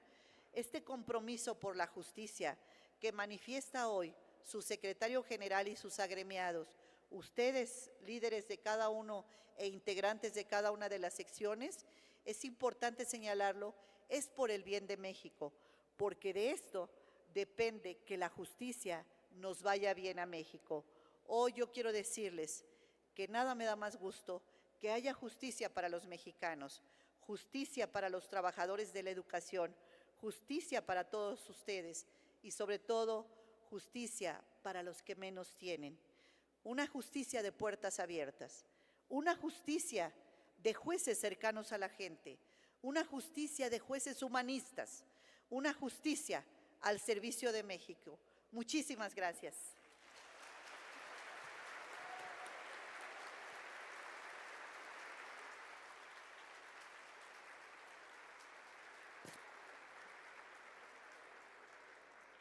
este compromiso por la justicia que manifiesta hoy su secretario general y sus agremiados, ustedes, líderes de cada uno e integrantes de cada una de las secciones, es importante señalarlo, es por el bien de México, porque de esto depende que la justicia nos vaya bien a México. Hoy yo quiero decirles que nada me da más gusto que haya justicia para los mexicanos, justicia para los trabajadores de la educación, justicia para todos ustedes y sobre todo justicia para los que menos tienen. Una justicia de puertas abiertas, una justicia de jueces cercanos a la gente, una justicia de jueces humanistas, una justicia al servicio de México. Muchísimas gracias.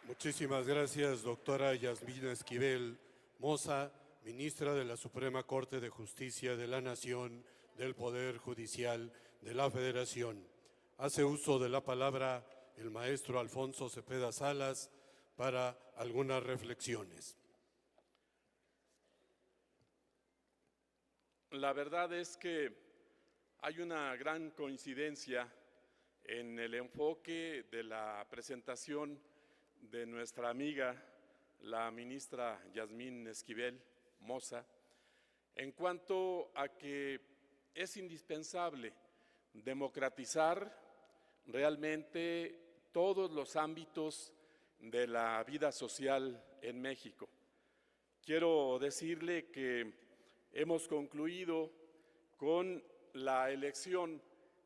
Muchísimas gracias, doctora Yasmín Esquivel Moza, ministra de la Suprema Corte de Justicia de la Nación, del Poder Judicial de la Federación. Hace uso de la palabra el maestro Alfonso Cepeda Salas para algunas reflexiones. La verdad es que hay una gran coincidencia en el enfoque de la presentación de nuestra amiga, la ministra Yasmín Esquivel Moza, en cuanto a que es indispensable democratizar realmente todos los ámbitos de la vida social en México. Quiero decirle que hemos concluido con la elección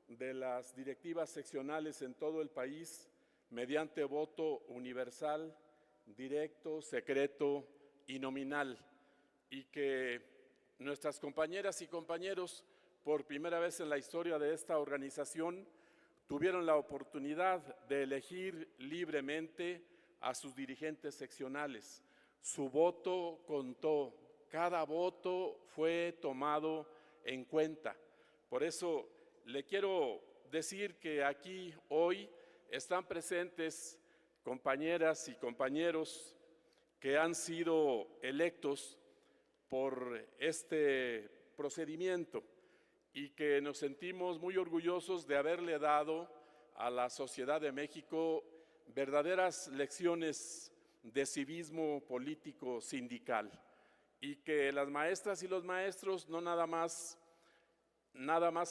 de las directivas seccionales en todo el país mediante voto universal, directo, secreto y nominal, y que nuestras compañeras y compañeros, por primera vez en la historia de esta organización, tuvieron la oportunidad de elegir libremente a sus dirigentes seccionales. Su voto contó, cada voto fue tomado en cuenta. Por eso le quiero decir que aquí hoy están presentes compañeras y compañeros que han sido electos por este procedimiento y que nos sentimos muy orgullosos de haberle dado a la sociedad de México verdaderas lecciones de civismo político sindical, y que las maestras y los maestros no nada más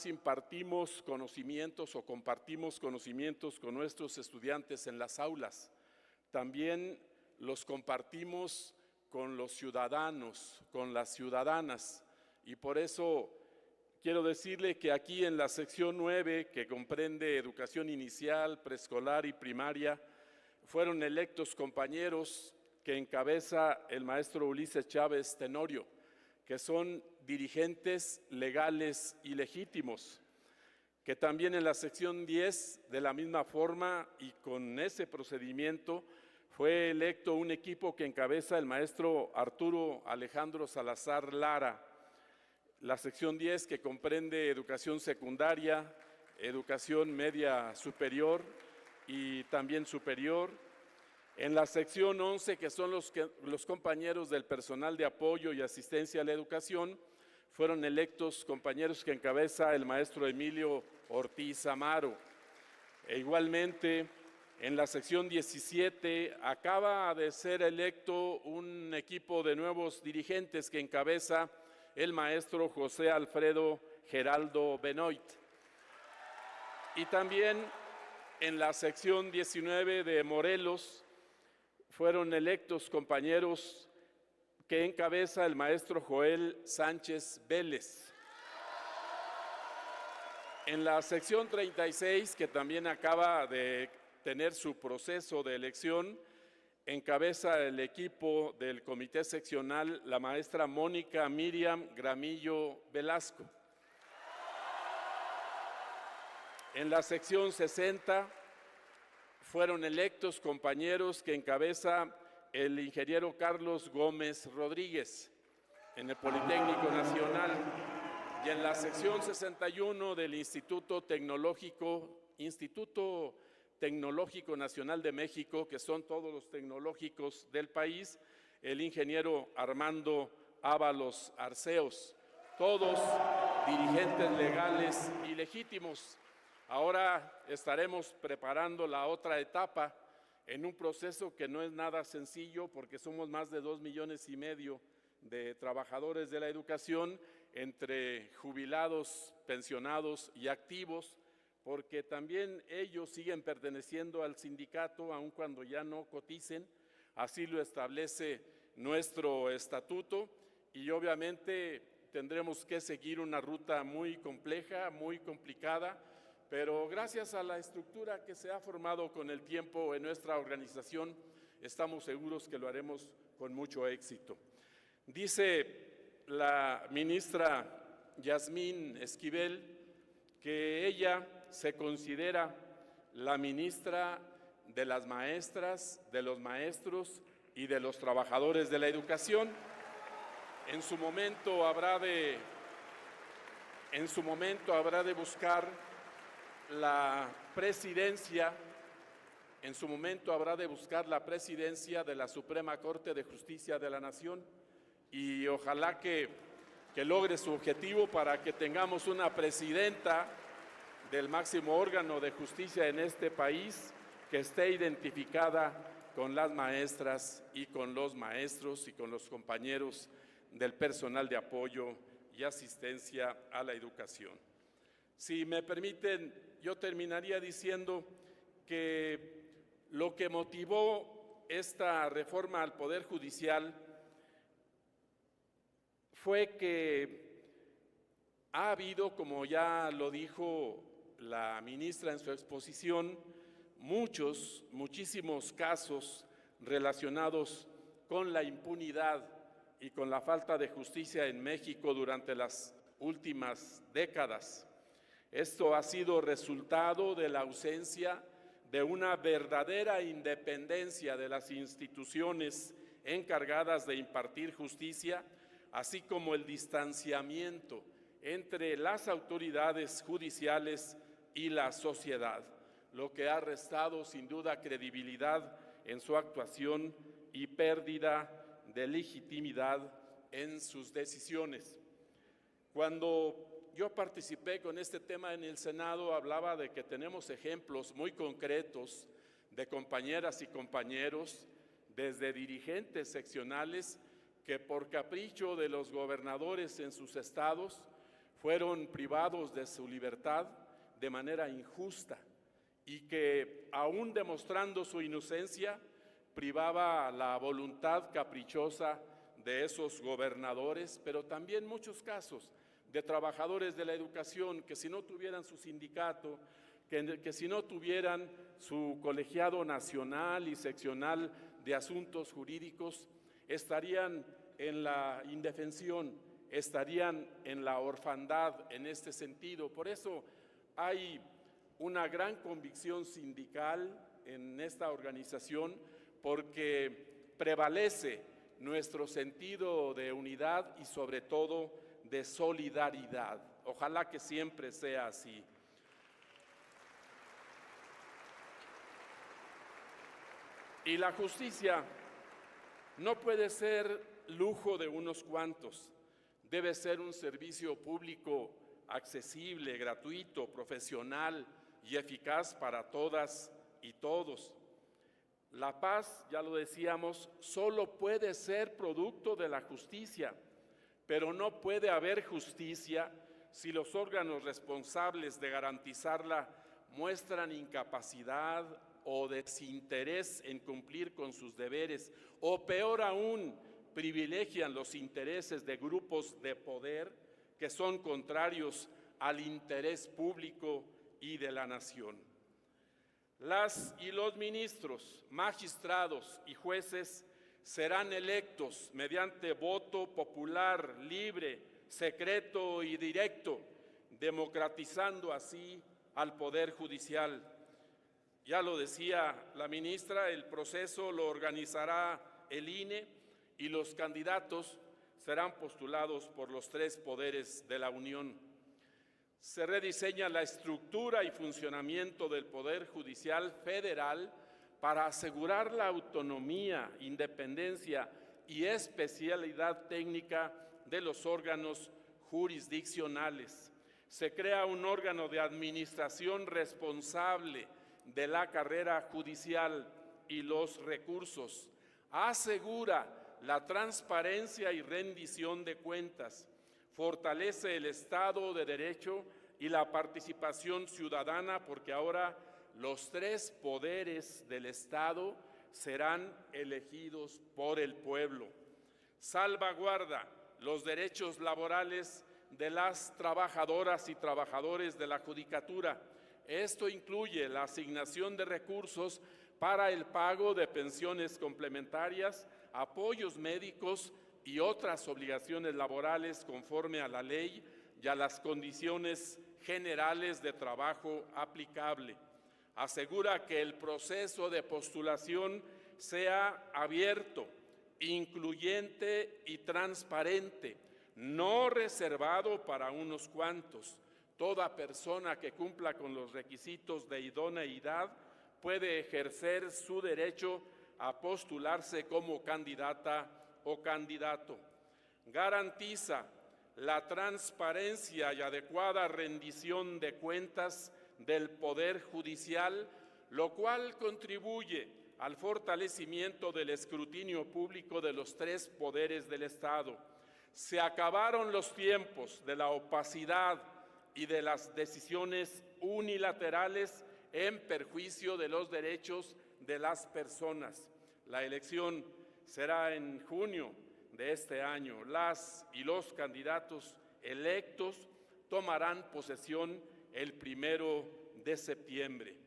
impartimos conocimientos o compartimos conocimientos con nuestros estudiantes en las aulas, también los compartimos con los ciudadanos, con las ciudadanas, y por eso quiero decirle que aquí en la sección 9, que comprende educación inicial, preescolar y primaria, fueron electos compañeros que encabeza el maestro Ulises Chávez Tenorio, que son dirigentes legales y legítimos, que también en la sección 10, de la misma forma y con ese procedimiento, fue electo un equipo que encabeza el maestro Arturo Alejandro Salazar Lara. La sección 10, que comprende educación secundaria, educación media superior y también superior. En la sección 11, que son los compañeros del personal de apoyo y asistencia a la educación, fueron electos compañeros que encabeza el maestro Emilio Ortiz Amaro. E igualmente, en la sección 17 acaba de ser electo un equipo de nuevos dirigentes que encabeza el maestro José Alfredo Geraldo Benoit. Y también en la sección 19 de Morelos fueron electos compañeros que encabeza el maestro Joel Sánchez Vélez. En la sección 36, que también acaba de tener su proceso de elección, encabeza el equipo del comité seccional la maestra Mónica Miriam Gramillo Velasco. En la sección 60 fueron electos compañeros que encabeza el ingeniero Carlos Gómez Rodríguez, en el Politécnico Nacional, y en la sección 61 del Instituto Tecnológico Nacional de México, que son todos los tecnológicos del país, el ingeniero Armando Ábalos Arceos, todos dirigentes legales y legítimos. Ahora estaremos preparando la otra etapa en un proceso que no es nada sencillo, porque somos más de 2,5 millones de trabajadores de la educación, entre jubilados, pensionados y activos, porque también ellos siguen perteneciendo al sindicato, aun cuando ya no coticen. Así lo establece nuestro estatuto, y obviamente tendremos que seguir una ruta muy compleja, muy complicada, pero gracias a la estructura que se ha formado con el tiempo en nuestra organización, estamos seguros que lo haremos con mucho éxito. Dice la ministra Yasmín Esquivel que ella se considera la ministra de las maestras, de los maestros y de los trabajadores de la educación. En su momento habrá de buscar la presidencia, de la Suprema Corte de Justicia de la Nación, y ojalá que logre su objetivo para que tengamos una presidenta del máximo órgano de justicia en este país que esté identificada con las maestras y con los maestros y con los compañeros del personal de apoyo y asistencia a la educación. Si me permiten, yo terminaría diciendo que lo que motivó esta reforma al Poder Judicial fue que ha habido, como ya lo dijo la ministra en su exposición, muchísimos casos relacionados con la impunidad y con la falta de justicia en México durante las últimas décadas. Esto ha sido resultado de la ausencia de una verdadera independencia de las instituciones encargadas de impartir justicia, así como el distanciamiento entre las autoridades judiciales y la sociedad, lo que ha restado sin duda credibilidad en su actuación y pérdida de legitimidad en sus decisiones. Cuando yo participé con este tema en el Senado, hablaba de que tenemos ejemplos muy concretos de compañeras y compañeros, desde dirigentes seccionales, que por capricho de los gobernadores en sus estados fueron privados de su libertad de manera injusta, y que, aún demostrando su inocencia, privaba la voluntad caprichosa de esos gobernadores, pero también muchos casos de trabajadores de la educación que, si no tuvieran su sindicato, que si no tuvieran su colegiado nacional y seccional de asuntos jurídicos, estarían en la indefensión, estarían en la orfandad en este sentido. Por eso hay una gran convicción sindical en esta organización, porque prevalece nuestro sentido de unidad y sobre todo de solidaridad. Ojalá que siempre sea así. Y la justicia no puede ser lujo de unos cuantos, debe ser un servicio público accesible, gratuito, profesional y eficaz para todas y todos. La paz, ya lo decíamos, solo puede ser producto de la justicia, pero no puede haber justicia si los órganos responsables de garantizarla muestran incapacidad o desinterés en cumplir con sus deberes, o peor aún, privilegian los intereses de grupos de poder que son contrarios al interés público y de la nación. Las y los ministros, magistrados y jueces serán electos mediante voto popular, libre, secreto y directo, democratizando así al Poder Judicial. Ya lo decía la ministra, el proceso lo organizará el INE y los candidatos serán postulados por los 3 poderes de la Unión. Se rediseña la estructura y funcionamiento del Poder Judicial Federal para asegurar la autonomía, independencia y especialidad técnica de los órganos jurisdiccionales. Se crea un órgano de administración responsable de la carrera judicial y los recursos. Asegura la transparencia y rendición de cuentas. Fortalece el Estado de Derecho y la participación ciudadana, porque ahora los 3 poderes del Estado serán elegidos por el pueblo. Salvaguarda los derechos laborales de las trabajadoras y trabajadores de la judicatura. Esto incluye la asignación de recursos para el pago de pensiones complementarias, apoyos médicos y otras obligaciones laborales conforme a la ley y a las condiciones generales de trabajo aplicable. Asegura que el proceso de postulación sea abierto, incluyente y transparente, no reservado para unos cuantos. Toda persona que cumpla con los requisitos de idoneidad puede ejercer su derecho a postularse como candidata o candidato. Garantiza la transparencia y adecuada rendición de cuentas del Poder Judicial, lo cual contribuye al fortalecimiento del escrutinio público de los 3 poderes del Estado. Se acabaron los tiempos de la opacidad y de las decisiones unilaterales en perjuicio de los derechos de las personas. La elección será en junio de este año. Las y los candidatos electos tomarán posesión el 1 de septiembre.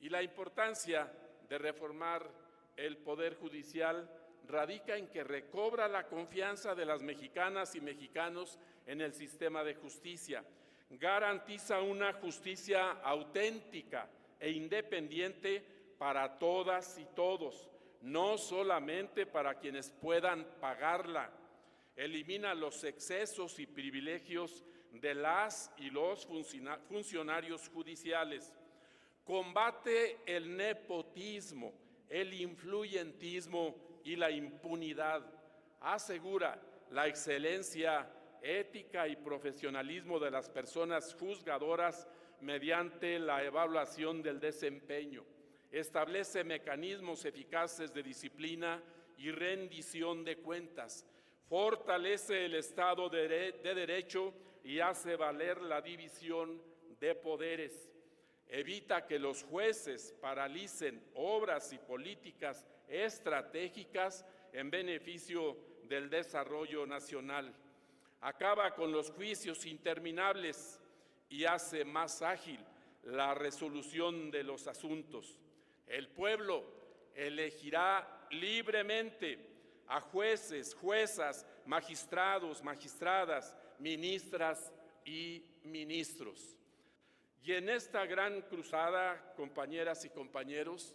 Y la importancia de reformar el Poder Judicial radica en que recobra la confianza de las mexicanas y mexicanos en el sistema de justicia. Garantiza una justicia auténtica e independiente para todas y todos, no solamente para quienes puedan pagarla. Elimina los excesos y privilegios de las y los funcionarios judiciales. Combate el nepotismo, el influyentismo y la impunidad. Asegura la excelencia ética y profesionalismo de las personas juzgadoras mediante la evaluación del desempeño. Establece mecanismos eficaces de disciplina y rendición de cuentas. Fortalece el Estado de Derecho y hace valer la división de poderes. Evita que los jueces paralicen obras y políticas estratégicas en beneficio del desarrollo nacional. Acaba con los juicios interminables y hace más ágil la resolución de los asuntos. El pueblo elegirá libremente a jueces, juezas, magistrados, magistradas, ministras y ministros. Y en esta gran cruzada, compañeras y compañeros,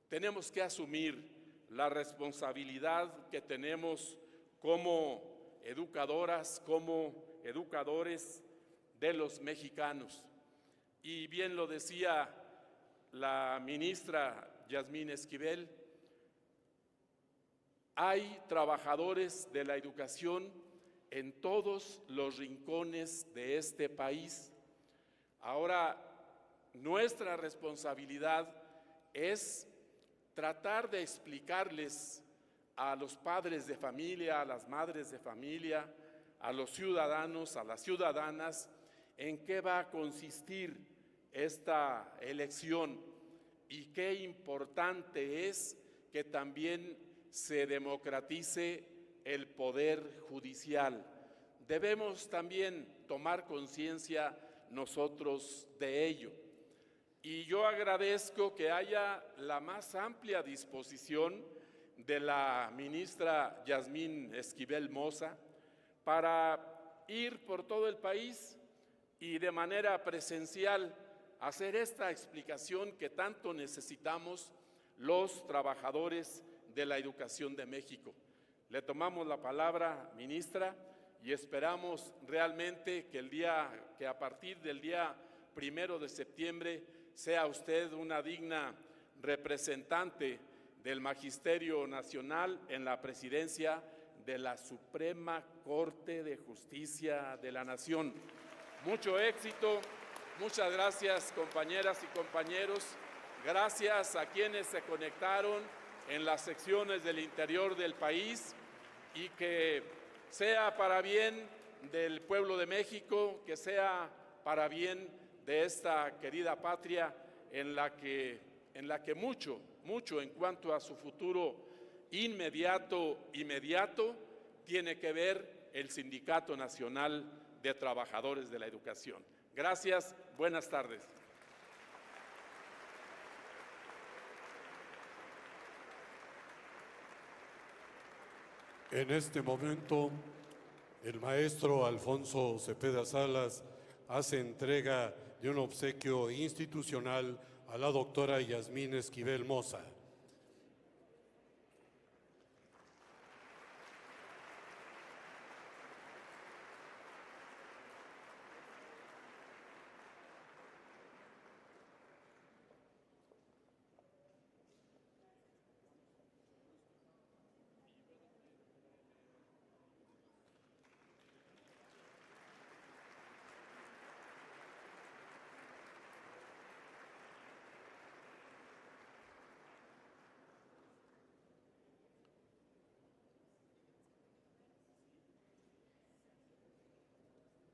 tenemos que asumir la responsabilidad que tenemos como educadoras, como educadores de los mexicanos. Y bien lo decía la ministra Yasmín Esquivel, hay trabajadores de la educación en todos los rincones de este país. Ahora, nuestra responsabilidad es tratar de explicarles a los padres de familia, a las madres de familia, a los ciudadanos, a las ciudadanas, en qué va a consistir esta elección y qué importante es que también se democratice el poder judicial. Debemos también tomar conciencia nosotros de ello. Y yo agradezco que haya la más amplia disposición de la ministra Yasmín Esquivel Moza para ir por todo el país y de manera presencial hacer esta explicación que tanto necesitamos los trabajadores de la Educación de México. Le tomamos la palabra, ministra, y esperamos realmente que a partir del día 1 de septiembre sea usted una digna representante del Magisterio Nacional en la presidencia de la Suprema Corte de Justicia de la Nación. Mucho éxito, muchas gracias compañeras y compañeros, gracias a quienes se conectaron en las secciones del interior del país y que sea para bien del pueblo de México, que sea para bien de esta querida patria en la que mucho en cuanto a su futuro inmediato, tiene que ver el Sindicato Nacional de Trabajadores de la Educación. Gracias, buenas tardes. En este momento, el maestro Alfonso Cepeda Salas hace entrega de un obsequio institucional a la doctora Yasmín Esquivel Moza.